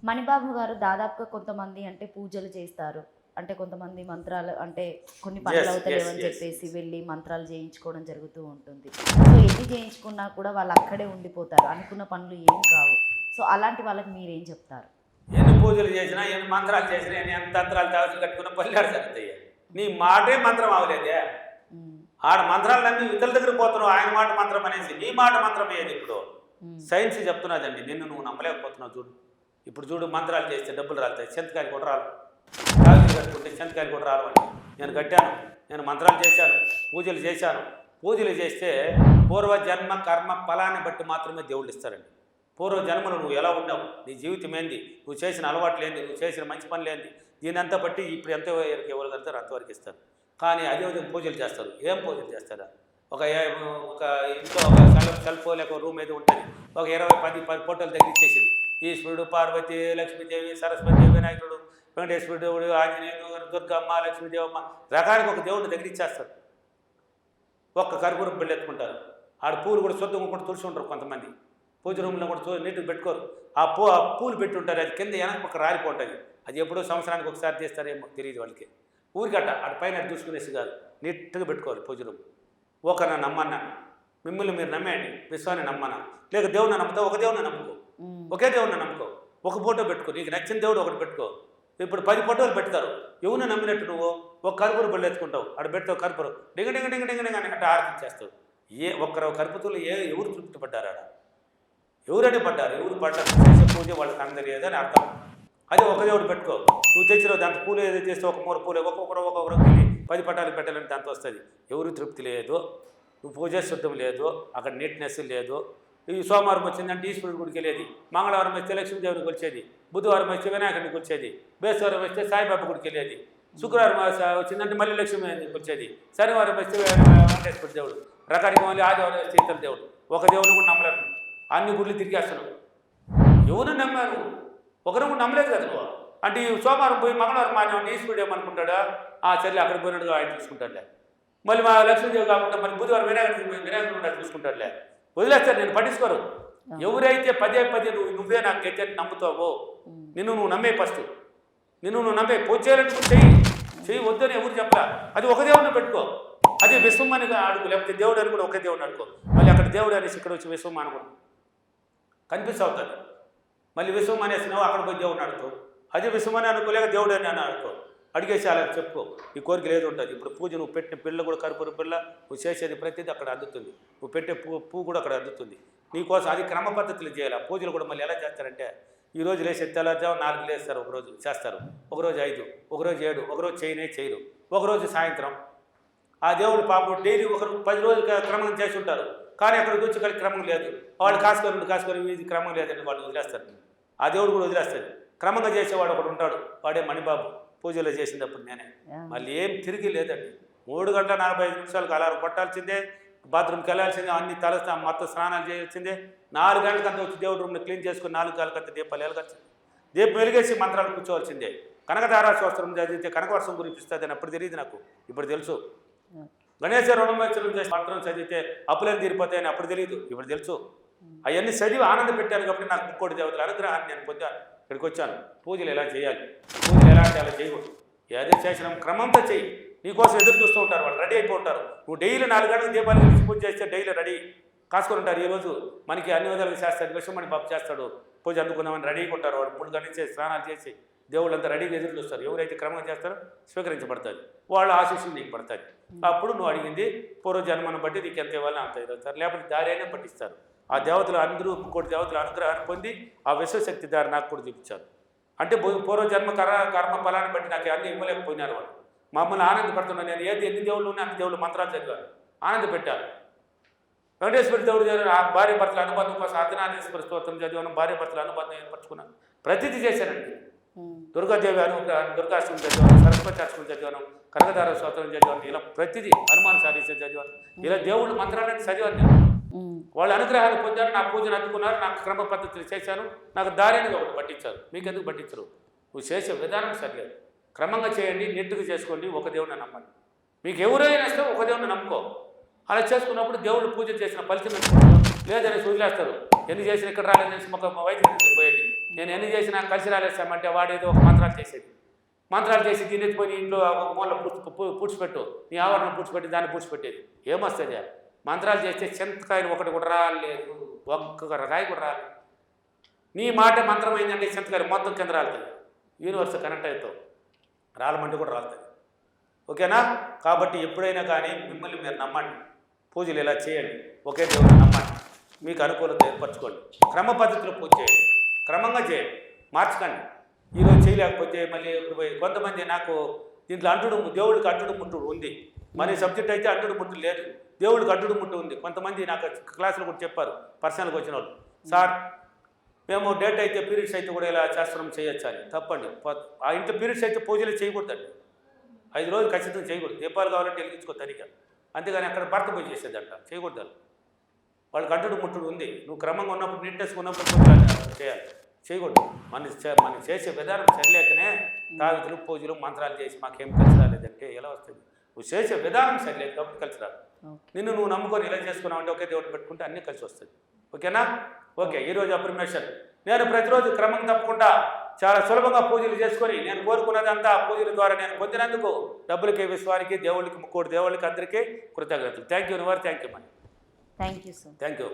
మణిబాబు గారు దాదాపుగా కొంతమంది అంటే పూజలు చేస్తారు. అంటే కొంతమంది మంత్రాలు అంటే కొన్ని పనులు అవుతలేవని చెప్పేసి వెళ్ళి మంత్రాలు చేయించుకోవడం జరుగుతూ ఉంటుంది. సో ఎన్ని చేయించుకున్నా కూడా వాళ్ళు అక్కడే ఉండిపోతారు. అనుకున్న పనులు ఏం కావు. సో అలాంటి వాళ్ళకి మీరేం చెప్తారు? ఎన్ని పూజలు చేసినా, ఎన్ని మంత్రాలు చేసినా, ఎన్ని తంత్రాలు తాగుతూ కట్టుకున్న పల్లెడు జరుగుతాయి. నీ మాటే మంత్రం అవలేదే. ఆడ మంత్రాలు నమ్మి ఇతరుల దగ్గర పోతున్నావు. ఆయన మాట మంత్రం అనేసి నీ మాట మంత్రం అయ్యేది. ఇప్పుడు సైన్స్ చెప్తున్నదండి, నిన్ను నువ్వు నమ్మలేకపోతున్నావు. చూడు ఇప్పుడు చూడు, మంత్రాలు చేస్తే డబ్బులు రాలుతాయి, చెంతకాయలు కూడా రాలు. కాగితం కట్టుకుంటే చెంతకాయలు కూడా రావండి. నేను కట్టాను, నేను మంత్రాలు చేశాను, పూజలు చేశాను. పూజలు చేస్తే పూర్వజన్మ కర్మ ఫలాన్ని బట్టి మాత్రమే దేవుళ్ళు ఇస్తారండి. పూర్వజన్మలు నువ్వు ఎలా ఉన్నావు, నీ జీవితం ఏంది, నువ్వు చేసిన అలవాట్లు ఏంది, నువ్వు చేసిన మంచి పనులు ఏంది, దీని అంతా బట్టి ఇప్పుడు ఎంత ఎవరు కడతారు అంతవరకు ఇస్తారు. కానీ అదే విధంగా పూజలు చేస్తారు. ఏం పూజలు చేస్తారా? ఒక ఇంట్లో ఒక సెల్ఫ్ లేక రూమ్ ఏదో ఉంటుంది, ఒక 20-10 ఫోటోలు తగ్గించేసింది. ఈశ్వరుడు, పార్వతి, లక్ష్మీదేవి, సరస్వతి, వినాయకుడు, వెంకటేశ్వర దేవుడు, ఆంజనేయుడు, దుర్గమ్మ, లక్ష్మీదేవమ్మ, రకానికి ఒక దేవుడిని తగ్గించేస్తారు. ఒక్క కర్పూరం బిళ్ళ ఎత్తుకుంటారు. ఆడ పూలు కూడా శుద్ధంగా కూడా తులసి ఉంటారు. కొంతమంది పూజ రూమ్లో కూడా నీట్గా పెట్టుకోరు. ఆ పూలు పెట్టుంటారు, అది కింద వెనక పక్క రాలిపోతుంది. అది ఎప్పుడో సంవత్సరానికి ఒకసారి తీస్తారేమో తెలియదు వాళ్ళకి. ఊరికట్ట ఆడ పైన చూసుకునేసి కాదు, నీట్గా పెట్టుకోవాలి పూజ రూమ్. ఒకరిని నమ్మన్నా, మిమ్మల్ని మీరు నమ్మేయండి, విశ్వాన్ని నమ్మన్నా. లేక దేవుడిని నమ్ముతావు, ఒక దేవుడిని నమ్ముకో, ఒకే దేవుడిని నమ్ముకో, ఒక ఫోటో పెట్టుకో, నీకు నచ్చిన దేవుడు ఒకటి పెట్టుకో. ఇప్పుడు 10 ఫోటోలు పెడతారు. ఎవరిని నమ్మినట్టు నువ్వు ఒక కర్పూరు బిళ్ళ ఎత్తుకుంటావు, అక్కడ పెడతావు కర్పూరం, డింగ డింగ డింగ డింగ డింగ అని అంటే ఆర్తించేస్తావు. ఒక్కరు కర్పూరంలో ఎవరు తృప్తి పడ్డారు? ఆడ ఎవరని పడ్డారు? ఎవరు పడ్డారు? చేసే పూజ వాళ్ళకి అందలేదు అని అర్థం. అదే ఒక దేవుడు పెట్టుకో, నువ్వు తెచ్చిన దాంట్లో పూలు ఏదైతే చేస్తే ఒక మూర పూలే ఒక్కొక్కరు వెళ్ళి 10 పటాలు పెట్టాలని దాంతో వస్తుంది. ఎవరు తృప్తి లేదు, నువ్వు పూజ శుద్ధం లేదు, అక్కడ నీట్నెస్ లేదు. ఈ సోమవారం వచ్చిందంటే ఈశ్వరుడి గుడికి వెళ్ళేది, మంగళవారం వస్తే లక్ష్మీదేవిని కొలిచేది, బుధవారం వస్తే వినాయకుడిని కొలిచేది, బేస్తవారం వస్తే సాయిబాబా గుడికి వెళ్ళేది, శుక్రవారం వచ్చిందంటే మళ్ళీ లక్ష్మీదేవిని కొలిచేది, శనివారం వస్తే వెంకటేశ్వర దేవుడు, రకానికి మళ్ళీ ఆదివారం వస్తే ఇతర దేవుడు. ఒక దేవుని కూడా నమ్మలేదు. అన్ని గుళ్ళు తిరిగేస్తున్నావు. ఎవరు నమ్మారు? ఒకరు కూడా నమ్మలేదు కదా నువ్వు. అంటే ఈ సోమవారం పోయి మంగళవారం మానేవాడిని ఈశ్వరుడు ఏమనుకుంటాడా? ఆ చెల్లి అక్కడ పోయినట్టుగా ఆయన చూసుకుంటాడులే. మళ్ళీ మా లక్ష్మీదేవి కాకుండా మళ్ళీ బుధవారం వినాయకుడు చూసుకుంటాడులే. వదిలేస్తారు, నేను పట్టించుకోరు. ఎవరైతే పదే నువ్వే నాకు అయితే నమ్ముతావో, నిన్ను నువ్వు నమ్మే ఫస్ట్, నిన్ను నువ్వు నమ్మే. పూజ చేయాలంటే చెయ్యి వద్దని ఎవరు చెప్పలా. అది ఒక దేవుడిని పెట్టుకో, అది విశ్వమనిగా అడుగు, లేకపోతే దేవుడు అని కూడా ఒకే దేవుడిని అనుకో. మళ్ళీ అక్కడ దేవుడు అనేసి ఇక్కడ వచ్చి విశ్వం అనుకో కనిపిస్తూ అవుతుంది. మళ్ళీ విశ్వం అనేసినావు, అక్కడ పోయి దేవుడిని అడుకో, అది విశ్వమని అనుకోలేక దేవుడు అని అనుకో. అడిగేసి అలా చెప్పుకో, ఈ కోరిక లేదు ఉంటుంది. ఇప్పుడు పూజ నువ్వు పెట్టిన పిల్ల కూడా కర్పూర పిల్ల, నువ్వు చేసేది ప్రతిదీ అక్కడ అందుతుంది. నువ్వు పెట్టే పువ్వు కూడా అక్కడ అందుతుంది. నీకోసం అది క్రమ పద్ధతులు చేయాలి. ఆ పూజలు కూడా మళ్ళీ ఎలా చేస్తారంటే, ఈరోజు లేచి తెల్లారుజాము 4 లేస్తారు, ఒకరోజు చేస్తారు, ఒకరోజు 5, ఒకరోజు 7, ఒకరోజు చేయరు, ఒకరోజు సాయంత్రం. ఆ దేవుడు పాపం డైలీ 10 రోజులు క్రమం చేసి ఉంటారు. కానీ అక్కడ కూర్చోగలి క్రమం లేదు. వాళ్ళు కాసుకొని ఇది క్రమం లేదని వాళ్ళు వదిలేస్తారు. ఆ దేవుడు కూడా వదిలేస్తారు. క్రమంగా చేసేవాడు ఒకడు ఉంటాడు, వాడే మణిబాబు. పూజలు చేసినప్పుడు నేనే. మళ్ళీ ఏం తిరిగి లేదండి. 3 గంటల 45 నిమిషాలకు అలారం కొట్టాల్సిందే, బాత్రూమ్కి వెళ్ళాల్సిందే, అన్ని మొత్తం స్నానాలు చేయాల్సిందే. 4 గంటలకంతా వచ్చి దేవుడు రూమ్ని క్లీన్ చేసుకుని 4 గంటలకంతా దీపాలు వెలగాల్సిందే. దీపం వెలిగేసి మంత్రాలు కూర్చోవలసిందే. కనకదారా స్తోత్రం చదివితే కనకవర్షం కురిపిస్తుంది అని అప్పుడు తెలియదు నాకు, ఇప్పుడు తెలుసు. గణేశ రుణమోచనం చేసి మంత్రం చదివితే అప్పులని తీరిపోతాయని అప్పుడు తెలియదు, ఇప్పుడు తెలుసు. అవన్నీ చదివి ఆనంద పెట్టాను కాబట్టి నాకు 3 దేవతల అనుగ్రహాన్ని నేను పొందాను. ఇక్కడికి వచ్చాను. పూజలు ఎలా చేయాలి, పూజలు ఎలా అంటే అలా చేయకూడదు. ఏదో చేసిన క్రమంతో చెయ్యి. నీకోసం ఎదురు చూస్తూ ఉంటారు, వాళ్ళు రెడీ అయిపోతారు. నువ్వు డైలీ 4 గంటలకు దీపాలు వెలిగించి పూజ చేస్తే డైలీ రెడీ కాసుకొని ఉంటారు. ఈరోజు మనకి అన్ని విధాలుగా చేస్తాడు, విశ్వమణి బాబు చేస్తాడు, పూజ అందుకున్నామని రెడీగా ఉంటారు. వాడు 3 గంటలు చేసి స్నానాలు చేసి దేవుళ్ళంతా రెడీగా ఎదురు చూస్తారు. ఎవరైతే క్రమంగా చేస్తారో స్వీకరించబడుతుంది, వాళ్ళ ఆశీస్సులు నీకు పడతాయి. అప్పుడు నువ్వు అడిగింది పూర్వజన్మను బట్టి నీకు ఎంత ఇవ్వాలని అంత ఇస్తారు, లేకపోతే దారి అయినా పట్టిస్తారు. ఆ దేవతలు అందరూ 3 దేవతల అనుగ్రహాన్ని పొంది ఆ విశ్వశక్తి దారి నాకు కూడా చూపించారు. అంటే పూర్వజన్మ కర్మ ఫలాన్ని బట్టి నాకు అన్నీ ఇవ్వలేకపోయినారు వాళ్ళు. మమ్మల్ని ఆనందపడుతున్నాను. నేను ఎన్ని దేవుళ్ళు ఉన్నాయి అన్ని దేవుళ్ళు మంత్రాలు చదివాను, ఆనంద పెట్టారు. వెంకటేశ్వర దేవుడు చదివాను, ఆ భార్య భర్తల అనుబంధం కోసం అర్ధనారీశ్వర స్తోత్రం చదివాను, భార్య భర్తల అనుబంధం ఏర్పరచుకున్నాను. ప్రతిదీ చేశానండి. దుర్గాదేవి దుర్గాష్టమి చదివాను, సరస్వతి అష్టమి చదివాను, కనకదార స్తోత్రం చదివాను, ఇలా ప్రతిదీ హనుమాన్ చాలీసా చదివాను. ఇలా దేవుళ్ళు మంత్రాలని చదివాను నేను. వాళ్ళ అనుగ్రహాలు పొందారు, నా పూజను అందుకున్నారు, నాకు క్రమ పద్ధతులు చేశాను, నాకు దారిని ఒకటి పట్టించారు. మీకు ఎందుకు పట్టించరు? నువ్వు చేసే విధానం సరిలేదు. క్రమంగా చేయండి, నీట్గా చేసుకోండి, ఒక దేవుడిని నమ్మండి. మీకు ఎవరైనా ఇస్తే ఒక దేవుడిని నమ్ముకో. అలా చేసుకున్నప్పుడు దేవుడు పూజ చేసిన ఫలితం లేదని వదిలేస్తారు. ఎన్ని చేసినా ఇక్కడ రాలేదని ఒక వైద్యం పోయేది. నేను ఎన్ని చేసినా కలిసి రాలేసామంటే వాడు ఏదో ఒక మంత్రాలు చేసేది. మంత్రాలు చేసి తినేసిపోయి ఇంట్లో మూల పూడ్చిపెట్టు, నీ ఆవరణం పూడ్చిపెట్టి దాన్ని పూడ్చిపెట్టేది. ఏమొస్తుంది? మంత్రాలు చేస్తే చింతకాయలు ఒకటి కూడా రాలేదు, ఒక్క కాయ కూడా రాలేదు. నీ మాట మంత్రం అయిందంటే చింతకాయలు మొత్తం కింద రాలుతుంది. యూనివర్స్ కనెక్ట్ అవుతావు, రాలమంటే కూడా రాలుతుంది. ఓకేనా? కాబట్టి ఎప్పుడైనా కానీ మిమ్మల్ని మీరు నమ్మండి, పూజలు ఇలా చేయండి, ఒకే దేవుడు నమ్మండి, మీకు అనుకూలత ఏర్పరచుకోండి, క్రమ పద్ధతిలో పూజ చేయండి, క్రమంగా చేయండి, మార్చకండి. ఈరోజు చేయలేకపోతే మళ్ళీ కొంతమంది నాకు దీంట్లో దేవుడికి అంటుడు ముట్టుడు ఉంది, మరి సబ్జెక్ట్ అయితే అంటుడు ముట్టు లేదు, దేవుడికి అంటుడు ముట్టు ఉంది. కొంతమంది నాకు క్లాసులు కూడా చెప్పారు, పర్సనల్గా వచ్చిన వాళ్ళు, సార్ మేము డేట్ అయితే పీరియడ్స్ అయితే కూడా ఇలా శాస్త్రం చేయొచ్చు అని. తప్పండి. ఆ ఇంట్లో పీరియడ్స్ అయితే పూజలు చేయకూడదండి, 5 రోజులు ఖచ్చితంగా చేయకూడదు. దీపాలు కావాలంటే వెలిగించుకో తనిఖీ, అంతేగాని అక్కడ భర్త పూజ చేసేదంట, చేయకూడదు. వాళ్ళకి అంటుడు ముట్టుడు ఉంది, నువ్వు క్రమంగా ఉన్నప్పుడు నీట్నెస్గా ఉన్నప్పుడు పూజలు చేయాలి, చేయకూడదు. మనం చేసే విధానం సరిలేకనే తావితులు పూజలు మంత్రాలు చేసి మాకేం కలిసి రాలేదంటే ఎలా వస్తుంది? నువ్వు చేసే విధానం సరిలేదు కాబట్టి కలిసి రాదు. నిన్ను నువ్వు నమ్ముకొని ఇలా చేసుకున్నావు అంటే ఒకే దేవుడు పెట్టుకుంటే అన్నీ కలిసి వస్తుంది. ఓకేనా? ఓకే. ఈరోజు అఫర్మేషన్, నేను ప్రతిరోజు క్రమం తప్పకుండా చాలా సులభంగా పూజలు చేసుకొని నేను కోరుకున్నదంతా పూజల ద్వారా నేను పొందినందుకు డబ్బులకి విశ్వానికి దేవుళ్ళకి ముక్కోటి దేవుళ్ళకి అందరికీ కృతజ్ఞతలు. Thank you. Thank you. Thank you sir. Thank you.